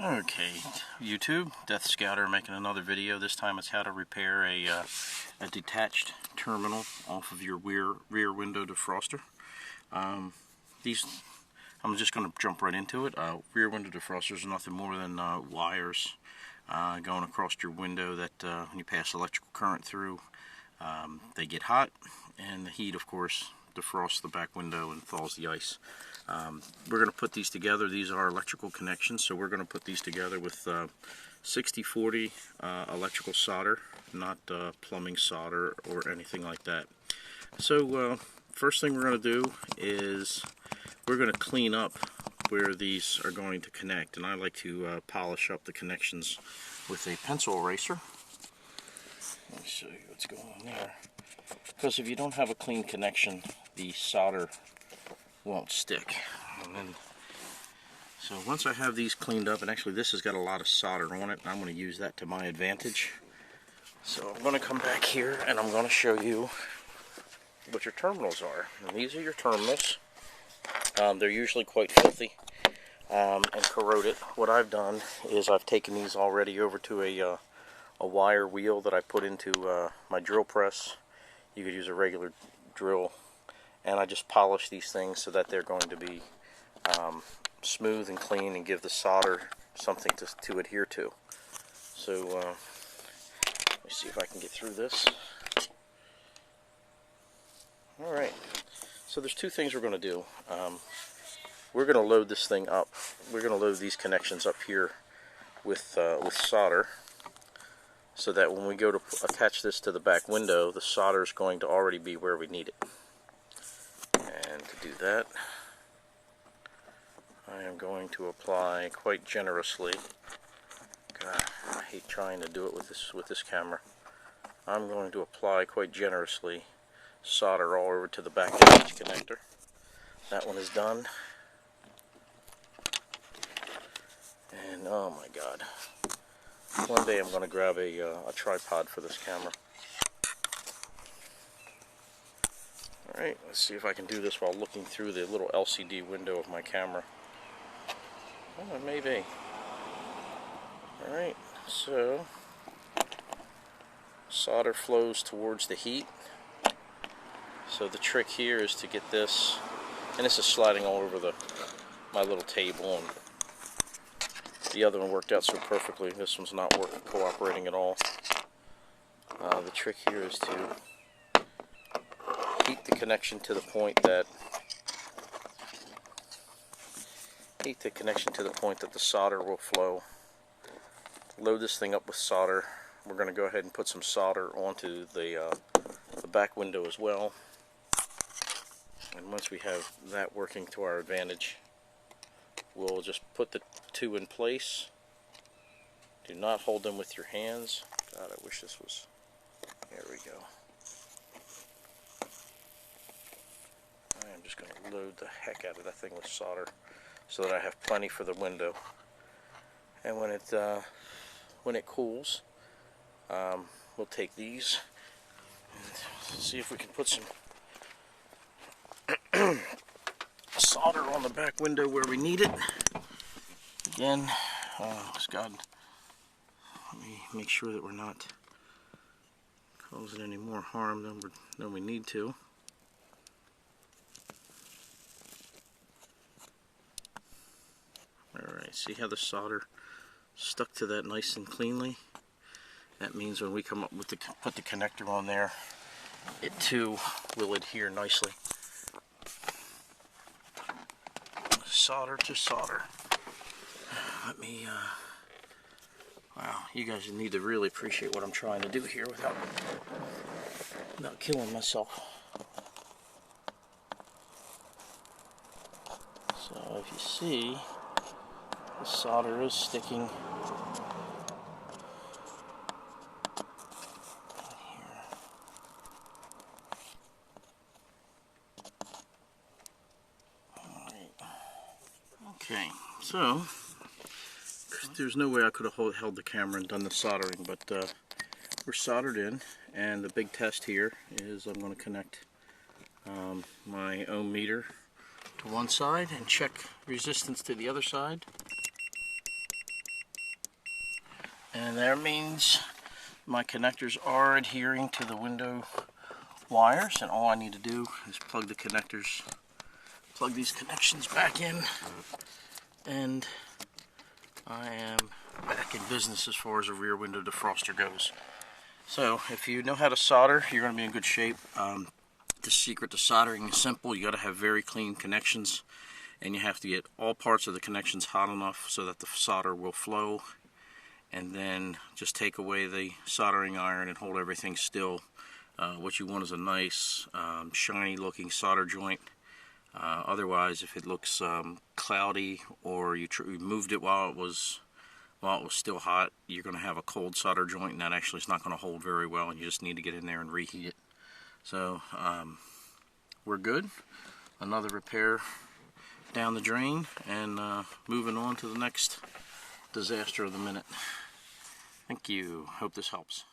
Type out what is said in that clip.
Okay, YouTube, Death Scouter making another video. This time it's how to repair a detached terminal off of your rear window defroster. I'm just going to jump right into it. Rear window defrosters are nothing more than wires going across your window that when you pass electrical current through, they get hot, and the heat, of course, defrosts the back window and thaws the ice. We're going to put these together. These are electrical connections, so we're going to put these together with 60-40 electrical solder, not plumbing solder or anything like that. So first thing we're going to do is we're going to clean up where these are going to connect, and I like to polish up the connections with a pencil eraser. Let me show you what's going on there. Because if you don't have a clean connection, the solder won't stick. And then, so once I have these cleaned up, and actually this has got a lot of solder on it, and I'm going to use that to my advantage. So I'm going to come back here and I'm going to show you what your terminals are. And these are your terminals. They're usually quite filthy and corroded. What I've done is I've taken these already over to a wire wheel that I put into my drill press. You could use a regular drill, and I just polish these things so that they're going to be smooth and clean and give the solder something to adhere to. So let me see if I can get through this. Alright, so there's two things we're going to do. We're going to load this thing up. We're going to load these connections up here with solder, so that when we go to attach this to the back window, the solder is going to already be where we need it. And to do that, I am going to apply quite generously. God, I hate trying to do it with this camera. I'm going to apply quite generously solder all over to the back of each connector. That one is done. And oh my God. One day I'm going to grab a tripod for this camera. Alright, let's see if I can do this while looking through the little LCD window of my camera. Oh, it may be. Alright, so solder flows towards the heat. So the trick here is to get this, and this is sliding all over my little table, and the other one worked out so perfectly. This one's not cooperating at all. The trick here is to heat the connection to the point that the solder will flow. Load this thing up with solder. We're going to go ahead and put some solder onto the back window as well. And once we have that working to our advantage, we'll just put the two in place. Do not hold them with your hands. God, I wish this was... There we go. I am just going to load the heck out of that thing with solder so that I have plenty for the window. And when it cools, we'll take these and see if we can put some solder on the back window where we need it. Again, God, let me make sure that we're not causing any more harm than we need to. Alright, see how the solder stuck to that nice and cleanly? That means when we come up with put the connector on there, it too will adhere nicely. Solder to solder. Let me, wow, you guys need to really appreciate what I'm trying to do here without killing myself. So if you see, the solder is sticking here. Okay, so there's no way I could have held the camera and done the soldering, but we're soldered in, and the big test here is I'm going to connect my ohm meter to one side and check resistance to the other side. And that means my connectors are adhering to the window wires, and all I need to do is plug these connections back in, and I am back in business as far as a rear window defroster goes. So if you know how to solder, you're going to be in good shape. The secret to soldering is simple. You got to have very clean connections, and you have to get all parts of the connections hot enough so that the solder will flow, and then just take away the soldering iron and hold everything still. What you want is a nice shiny looking solder joint. Otherwise, if it looks cloudy, or you moved it while it was still hot, you're going to have a cold solder joint, and that actually is not going to hold very well, and you just need to get in there and reheat it. So we're good. Another repair down the drain, and moving on to the next disaster of the minute. Thank you. Hope this helps.